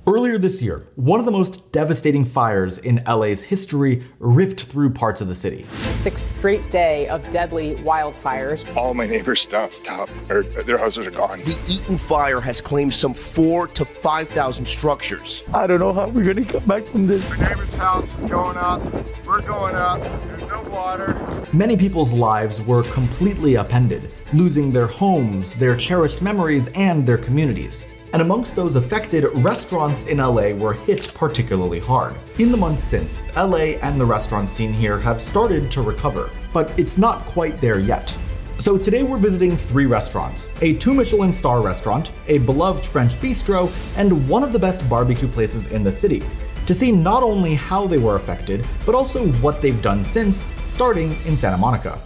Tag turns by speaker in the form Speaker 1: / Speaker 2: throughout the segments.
Speaker 1: Earlier this year, one of the most devastating fires in LA's history ripped through parts of the city.
Speaker 2: 6th straight day of deadly wildfires.
Speaker 3: All my neighbors their houses are gone.
Speaker 4: The Eaton fire has claimed some 4,000 to 5,000 structures.
Speaker 5: I don't know how we're gonna come back from this.
Speaker 3: My neighbor's house is going up. We're going up. There's no water.
Speaker 1: Many people's lives were completely upended, losing their homes, their cherished memories, and their communities. And amongst those affected, restaurants in LA were hit particularly hard. In the months since, LA and the restaurant scene here have started to recover, but it's not quite there yet. So today we're visiting 3 restaurants: a 2 Michelin star restaurant, a beloved French bistro, and one of the best barbecue places in the city, to see not only how they were affected, but also what they've done since, starting in Santa Monica.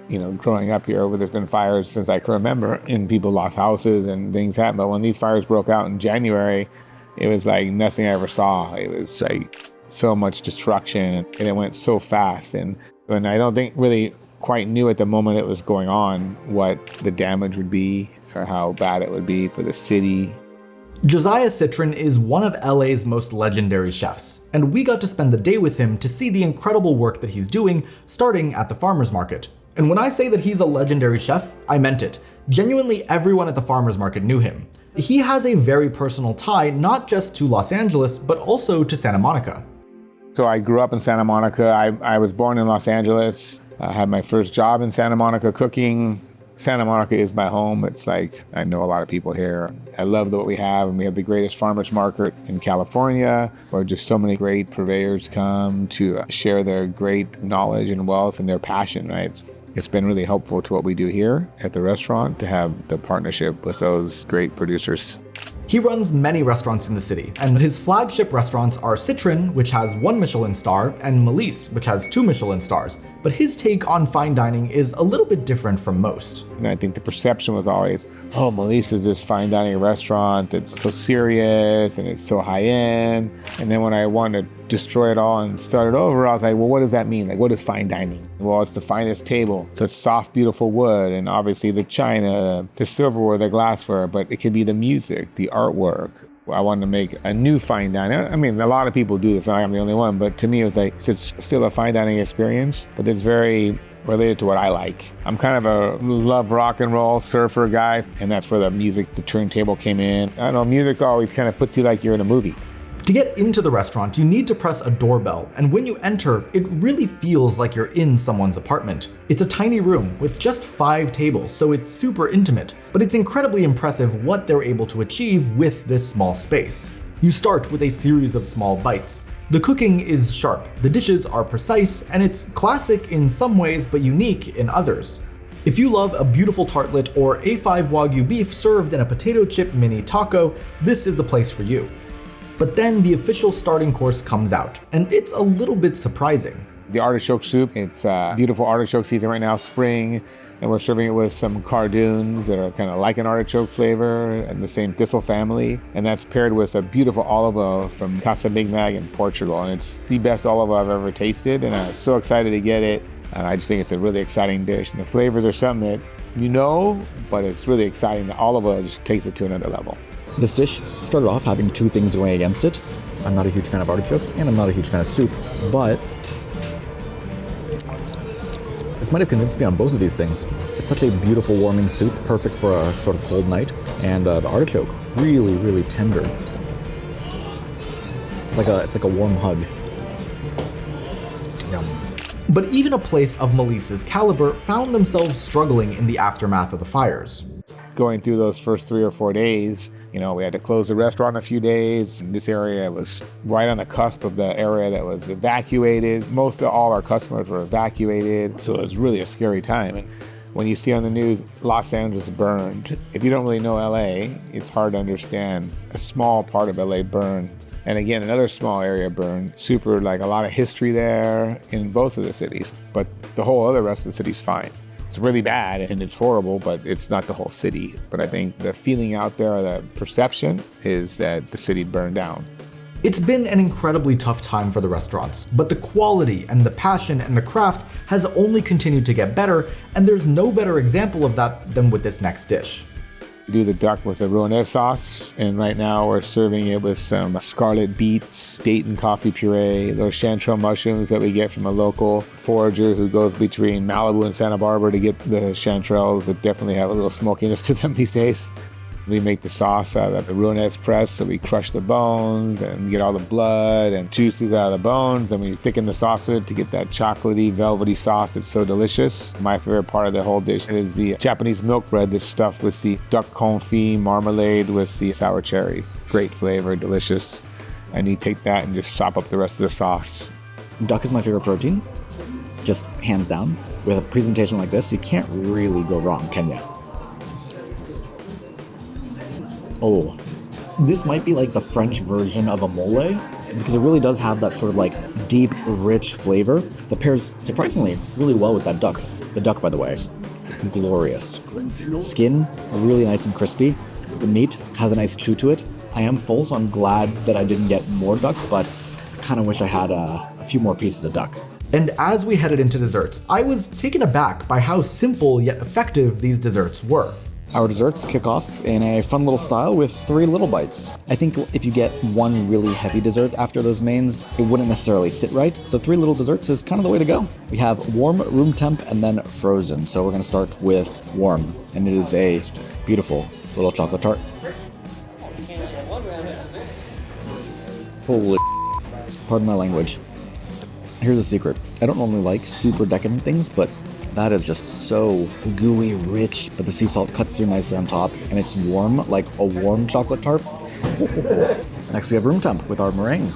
Speaker 5: You know, growing up here, there's been fires since I can remember, and people lost houses and things happened. But when these fires broke out in January, it was like nothing I ever saw. It was like so much destruction, and it went so fast. And I don't think really quite knew at the moment it was going on what the damage would be or how bad it would be for the city.
Speaker 1: Josiah Citron is one of LA's most legendary chefs, and we got to spend the day with him to see the incredible work that he's doing, starting at the farmer's market. And when I say that he's a legendary chef, I meant it. Genuinely everyone at the farmer's market knew him. He has a very personal tie, not just to Los Angeles, but also to Santa Monica.
Speaker 5: So I grew up in Santa Monica. I was born in Los Angeles. I had my first job in Santa Monica cooking. Santa Monica is my home. It's like, I know a lot of people here. I love what we have, and we have the greatest farmers market in California, where just so many great purveyors come to share their great knowledge and wealth and their passion, right? It's been really helpful to what we do here at the restaurant to have the partnership with those great producers.
Speaker 1: He runs many restaurants in the city, and his flagship restaurants are Citron, which has 1 Michelin star, and Melisse, which has 2 Michelin stars. But his take on fine dining is a little bit different from most.
Speaker 5: And I think the perception was always, oh, Melisse is this fine dining restaurant that's so serious and it's so high end. And then when I wanted to destroy it all and start it over, I was like, well, what does that mean? Like, what is fine dining? Well, it's the finest table. So it's soft, beautiful wood, and obviously the china, the silverware, the glassware, but it could be the music, the artwork. I wanted to make a new fine dining. I mean, a lot of people do this, and I'm the only one, but to me, it was like, it's still a fine dining experience, but it's very related to what I like. I'm kind of a love rock and roll surfer guy, and that's where the music, the turntable came in. I don't know, music always kind of puts you like you're in a movie.
Speaker 1: To get into the restaurant, you need to press a doorbell, and when you enter, it really feels like you're in someone's apartment. It's a tiny room with just 5 tables, so it's super intimate, but it's incredibly impressive what they're able to achieve with this small space. You start with a series of small bites. The cooking is sharp, the dishes are precise, and it's classic in some ways but unique in others. If you love a beautiful tartlet or A5 Wagyu beef served in a potato chip mini taco, this is the place for you. But then the official starting course comes out, and it's a little bit surprising.
Speaker 5: The artichoke soup, it's beautiful artichoke season right now, spring, and we're serving it with some cardoons that are kind of like an artichoke flavor and the same thistle family. And that's paired with a beautiful olive oil from Casa Big Mag in Portugal. And it's the best olive oil I've ever tasted, and I'm so excited to get it. I just think it's a really exciting dish. And the flavors are something that you know, but it's really exciting. The olive oil just takes it to another level.
Speaker 6: This dish started off having 2 things going against it. I'm not a huge fan of artichokes, and I'm not a huge fan of soup, but this might have convinced me on both of these things. It's such a beautiful warming soup, perfect for a sort of cold night, and the artichoke, really, really tender. It's like a warm hug. Yum.
Speaker 1: But even a place of Melisse's caliber found themselves struggling in the aftermath of the fires.
Speaker 5: Going through those first 3 or 4 days, we had to close the restaurant a few days. This area was right on the cusp of the area that was evacuated. Most of all our customers were evacuated, so it was really a scary time. And when you see on the news, Los Angeles burned, if you don't really know LA, it's hard to understand. A small part of LA burned. And again, another small area burned. Super, like a lot of history there in both of the cities, but the whole other rest of the city's fine. It's really bad and it's horrible, but it's not the whole city. But I think the feeling out there, the perception is that the city burned down.
Speaker 1: It's been an incredibly tough time for the restaurants, but the quality and the passion and the craft has only continued to get better, and there's no better example of that than with this next dish.
Speaker 5: We do the duck with a Rouennais sauce, and right now we're serving it with some scarlet beets, Dayton coffee puree, those chanterelle mushrooms that we get from a local forager who goes between Malibu and Santa Barbara to get the chanterelles that definitely have a little smokiness to them these days. We make the sauce out of the Rouennais press, so we crush the bones and get all the blood and juices out of the bones, and we thicken the sauce with it to get that chocolatey, velvety sauce that's so delicious. My favorite part of the whole dish is the Japanese milk bread that's stuffed with the duck confit marmalade with the sour cherry. Great flavor, delicious. And you take that and just sop up the rest of the sauce.
Speaker 6: Duck is my favorite protein, just hands down. With a presentation like this, you can't really go wrong, can you? Oh, this might be like the French version of a mole, because it really does have that sort of like deep, rich flavor that pairs surprisingly really well with that duck. The duck, by the way, glorious. Skin, really nice and crispy. The meat has a nice chew to it. I am full, so I'm glad that I didn't get more duck, but I kind of wish I had a few more pieces of duck.
Speaker 1: And as we headed into desserts, I was taken aback by how simple yet effective these desserts were.
Speaker 6: Our desserts kick off in a fun little style with 3 little bites. I think if you get one really heavy dessert after those mains, it wouldn't necessarily sit right, so 3 little desserts is kind of the way to go. We have warm, room temp, and then frozen, so we're going to start with warm, and it is a beautiful little chocolate tart. Holy, pardon my language. Here's a secret. I don't normally like super decadent things, but that is just so gooey, rich, but the sea salt cuts through nicely on top, and it's warm, like a warm chocolate tart. Next we have room temp with our meringue.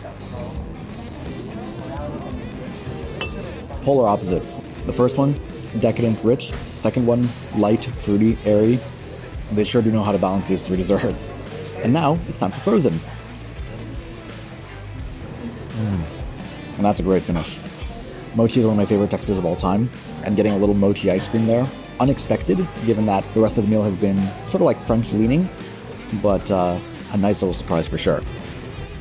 Speaker 6: Polar opposite. The first one, decadent, rich. Second one, light, fruity, airy. They sure do know how to balance these 3 desserts. And now it's time for frozen. And that's a great finish. Mochi is one of my favorite textures of all time, and getting a little mochi ice cream there, unexpected, given that the rest of the meal has been sort of like French leaning, but a nice little surprise for sure.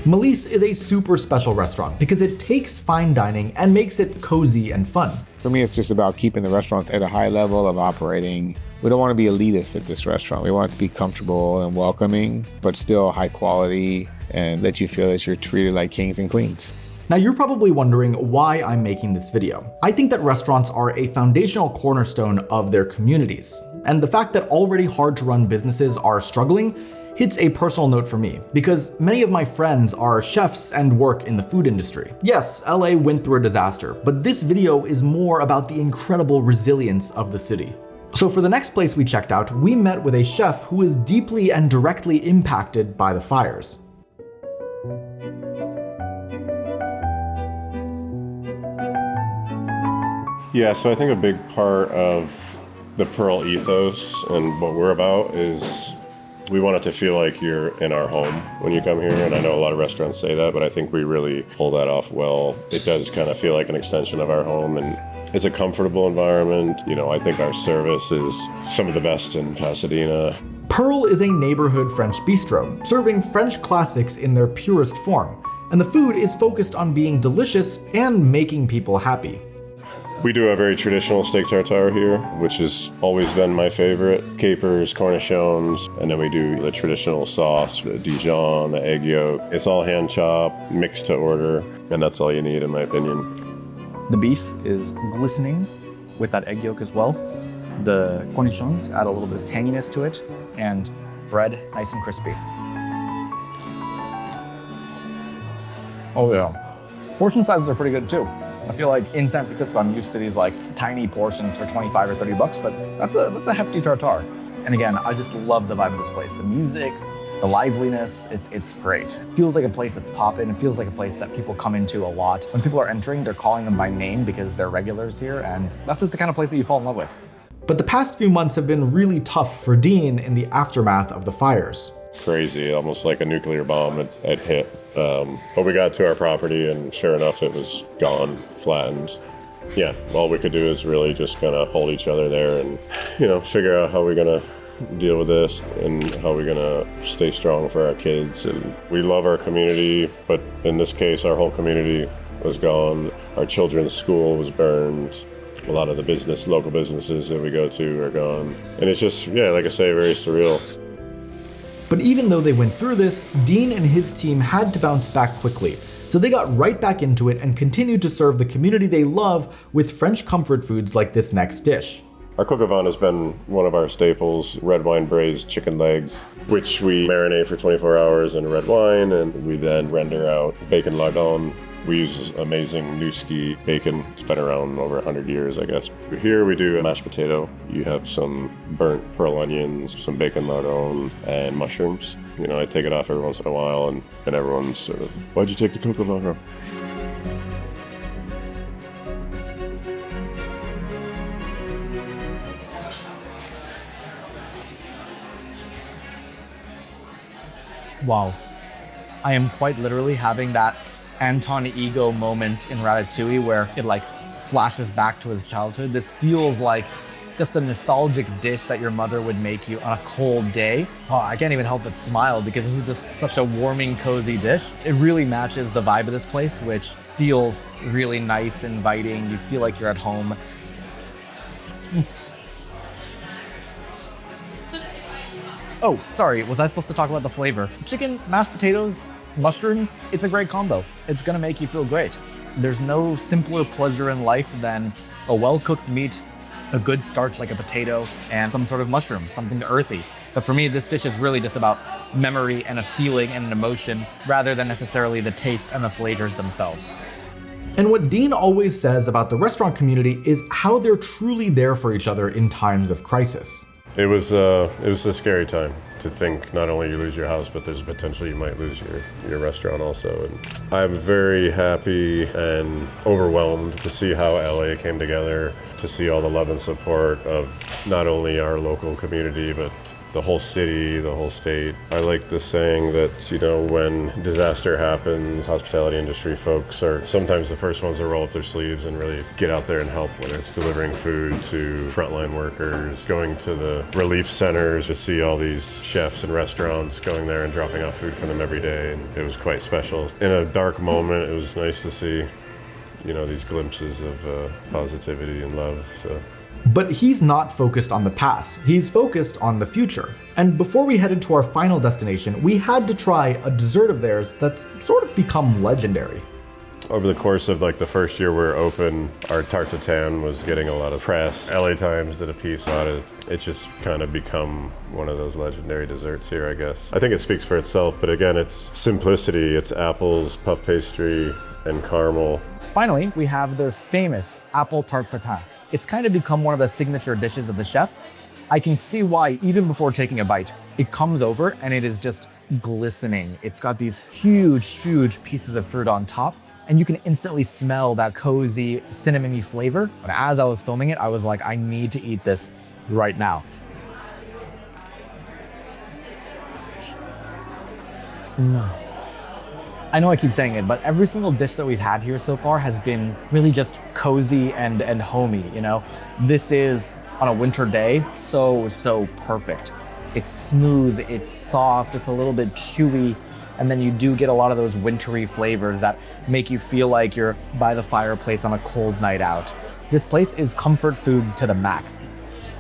Speaker 1: Melisse is a super special restaurant because it takes fine dining and makes it cozy and fun.
Speaker 5: For me, it's just about keeping the restaurants at a high level of operating. We don't want to be elitist at this restaurant. We want it to be comfortable and welcoming, but still high quality, and let you feel that you're treated like kings and queens.
Speaker 1: Now you're probably wondering why I'm making this video. I think that restaurants are a foundational cornerstone of their communities, and the fact that already hard to run businesses are struggling hits a personal note for me, because many of my friends are chefs and work in the food industry. Yes, LA went through a disaster, but this video is more about the incredible resilience of the city. So for the next place we checked out, we met with a chef who is deeply and directly impacted by the fires.
Speaker 7: Yeah, so I think a big part of the Perle ethos and what we're about is we want it to feel like you're in our home when you come here. And I know a lot of restaurants say that, but I think we really pull that off well. It does kind of feel like an extension of our home, and it's a comfortable environment. You know, I think our service is some of the best in Pasadena.
Speaker 1: Perle is a neighborhood French bistro, serving French classics in their purest form. And the food is focused on being delicious and making people happy.
Speaker 7: We do a very traditional steak tartare here, which has always been my favorite. Capers, cornichons, and then we do the traditional sauce, the Dijon, the egg yolk. It's all hand chopped, mixed to order, and that's all you need in my opinion.
Speaker 6: The beef is glistening with that egg yolk as well. The cornichons add a little bit of tanginess to it, and bread nice and crispy. Oh yeah. Portion sizes are pretty good too. I feel like in San Francisco, I'm used to these like tiny portions for 25 or 30 bucks, but that's a hefty tartare. And again, I just love the vibe of this place. The music, the liveliness, it's great. It feels like a place that's poppin'. It feels like a place that people come into a lot. When people are entering, they're calling them by name because they're regulars here, and that's just the kind of place that you fall in love with.
Speaker 1: But the past few months have been really tough for Dean in the aftermath of the fires.
Speaker 7: Crazy, almost like a nuclear bomb had hit. But we got to our property and sure enough, it was gone, flattened. Yeah, all we could do is really just kind of hold each other there and, you know, figure out how we're gonna deal with this and how we're gonna stay strong for our kids. And we love our community, but in this case, our whole community was gone. Our children's school was burned. A lot of the local businesses that we go to are gone. And it's just, yeah, like I say, very surreal.
Speaker 1: But even though they went through this, Dean and his team had to bounce back quickly. So they got right back into it and continued to serve the community they love with French comfort foods like this next dish.
Speaker 7: Our coq au vin has been one of our staples, red wine braised chicken legs, which we marinate for 24 hours in red wine, and we then render out bacon lardon. We use amazing Newski bacon. It's been around over 100 years, I guess. Here we do a mashed potato. You have some burnt pearl onions, some bacon lardon, and mushrooms. You know, I take it off every once in a while, and everyone's sort of, why'd you take the coq au vin off?
Speaker 6: Wow. I am quite literally having that Anton Ego moment in Ratatouille where it like flashes back to his childhood. This feels like just a nostalgic dish that your mother would make you on a cold day. Oh, I can't even help but smile because this is just such a warming, cozy dish. It really matches the vibe of this place, which feels really nice, inviting. You feel like you're at home. Oh, sorry, was I supposed to talk about the flavor? Chicken, mashed potatoes, mushrooms, it's a great combo. It's gonna make you feel great. There's no simpler pleasure in life than a well-cooked meat, a good starch like a potato, and some sort of mushroom, something earthy. But for me, this dish is really just about memory and a feeling and an emotion, rather than necessarily the taste and the flavors themselves.
Speaker 1: And what Dean always says about the restaurant community is how they're truly there for each other in times of crisis.
Speaker 7: It was a scary time to think not only you lose your house, but there's a potential you might lose your restaurant also. And I'm very happy and overwhelmed to see how LA came together, to see all the love and support of not only our local community, but the whole city, the whole state. I like the saying that, you know, when disaster happens, hospitality industry folks are sometimes the first ones to roll up their sleeves and really get out there and help, whether it's delivering food to frontline workers, going to the relief centers to see all these chefs and restaurants going there and dropping off food for them every day. And it was quite special. In a dark moment, it was nice to see, you know, these glimpses of positivity and love. So.
Speaker 1: But he's not focused on the past, he's focused on the future. And before we headed to our final destination, we had to try a dessert of theirs that's sort of become legendary.
Speaker 7: Over the course of like the first year we were open, our tarte tatin was getting a lot of press. LA Times did a piece on it. It's just kind of become one of those legendary desserts here, I guess. I think it speaks for itself, but again, it's simplicity. It's apples, puff pastry, and caramel.
Speaker 6: Finally, we have this famous apple tarte tatin. It's kind of become one of the signature dishes of the chef. I can see why, even before taking a bite, it comes over and it is just glistening. It's got these huge, huge pieces of fruit on top, and you can instantly smell that cozy, cinnamony flavor. But as I was filming it, I was like, I need to eat this right now. Nice. I know I keep saying it, but every single dish that we've had here so far has been really just cozy and homey, you know? This is, on a winter day, so perfect. It's smooth, it's soft, it's a little bit chewy, and then you do get a lot of those wintry flavors that make you feel like you're by the fireplace on a cold night out. This place is comfort food to the max.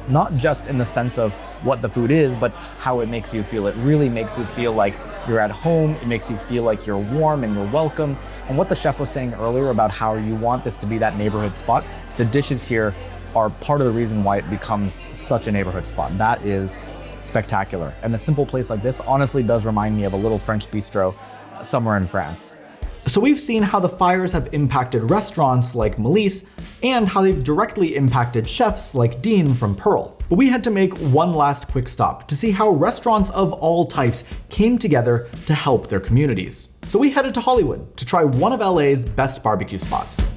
Speaker 6: Not just in the sense of what the food is, but how it makes you feel. It really makes you feel like you're at home. It makes you feel like you're warm and you're welcome. And what the chef was saying earlier about how you want this to be that neighborhood spot, the dishes here are part of the reason why it becomes such a neighborhood spot. That is spectacular. And a simple place like this honestly does remind me of a little French bistro somewhere in France.
Speaker 1: So we've seen how the fires have impacted restaurants like Melisse and how they've directly impacted chefs like Dean from Perle. But we had to make one last quick stop to see how restaurants of all types came together to help their communities. So we headed to Hollywood to try one of LA's best barbecue spots.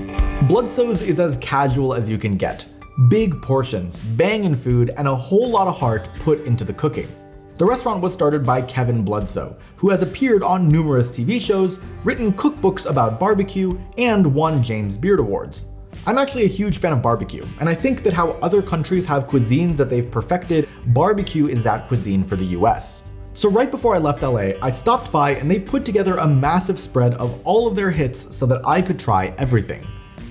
Speaker 1: Bludso's is as casual as you can get. Big portions, bangin' food, and a whole lot of heart put into the cooking. The restaurant was started by Kevin Bludso, who has appeared on numerous TV shows, written cookbooks about barbecue, and won James Beard Awards. I'm actually a huge fan of barbecue, and I think that how other countries have cuisines that they've perfected, barbecue is that cuisine for the US. So right before I left LA, I stopped by and they put together a massive spread of all of their hits so that I could try everything.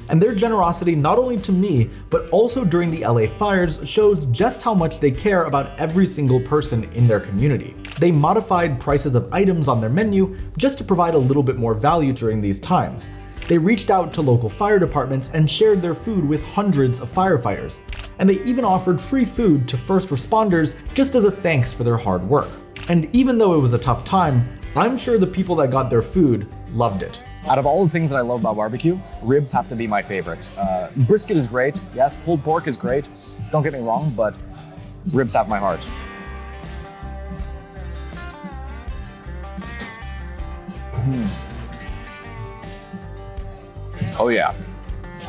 Speaker 1: And their generosity not only to me, but also during the LA fires shows just how much they care about every single person in their community. They modified prices of items on their menu just to provide a little bit more value during these times. They reached out to local fire departments and shared their food with hundreds of firefighters. And they even offered free food to first responders just as a thanks for their hard work. And even though it was a tough time, I'm sure the people that got their food loved it.
Speaker 6: Out of all the things that I love about barbecue, ribs have to be my favorite. Brisket is great. Yes, pulled pork is great. Don't get me wrong, but ribs have my heart. Oh yeah.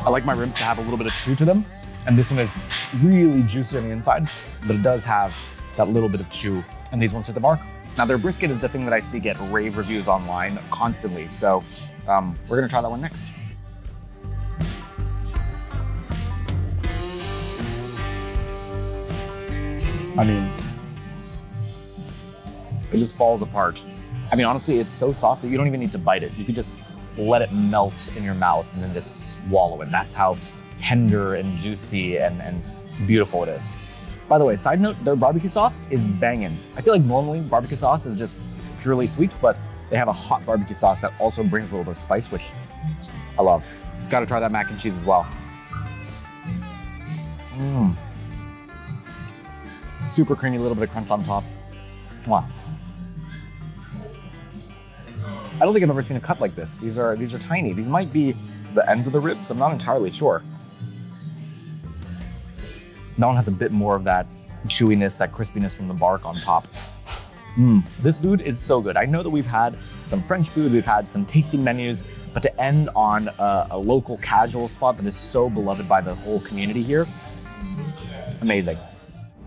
Speaker 6: I like my ribs to have a little bit of chew to them. And this one is really juicy on the inside, but it does have that little bit of chew. And these ones hit the mark. Now their brisket is the thing that I see get rave reviews online constantly. So we're gonna try that one next. I mean, it just falls apart. I mean, honestly, it's so soft that you don't even need to bite it. You can just let it melt in your mouth and then just swallow it. That's how tender and juicy and beautiful it is. By the way, side note, their barbecue sauce is banging. I feel like normally barbecue sauce is just purely sweet, but they have a hot barbecue sauce that also brings a little bit of spice, which I love. Gotta try that mac and cheese as well. Super creamy, a little bit of crunch on top. Mwah. I don't think I've ever seen a cut like this. These are tiny. These might be the ends of the ribs. I'm not entirely sure. That one has a bit more of that chewiness, that crispiness from the bark on top. This food is so good. I know that we've had some French food, we've had some tasting menus, but to end on a local casual spot that is so beloved by the whole community here, amazing.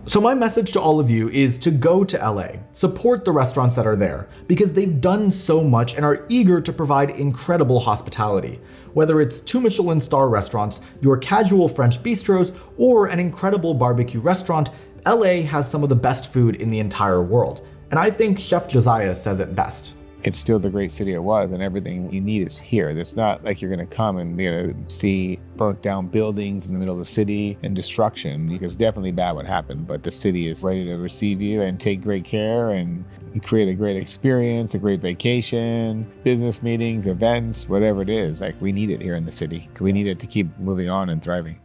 Speaker 1: So my message to all of you is to go to LA, support the restaurants that are there, because they've done so much and are eager to provide incredible hospitality. Whether it's 2 Michelin star restaurants, your casual French bistros, or an incredible barbecue restaurant, LA has some of the best food in the entire world. And I think Chef Josiah says it best.
Speaker 5: It's still the great city it was, and everything you need is here. It's not like you're gonna come and see burnt down buildings in the middle of the city and destruction, because definitely bad would happen, but the city is ready to receive you and take great care and create a great experience, a great vacation, business meetings, events, whatever it is. Like, we need it here in the city. We need it to keep moving on and thriving.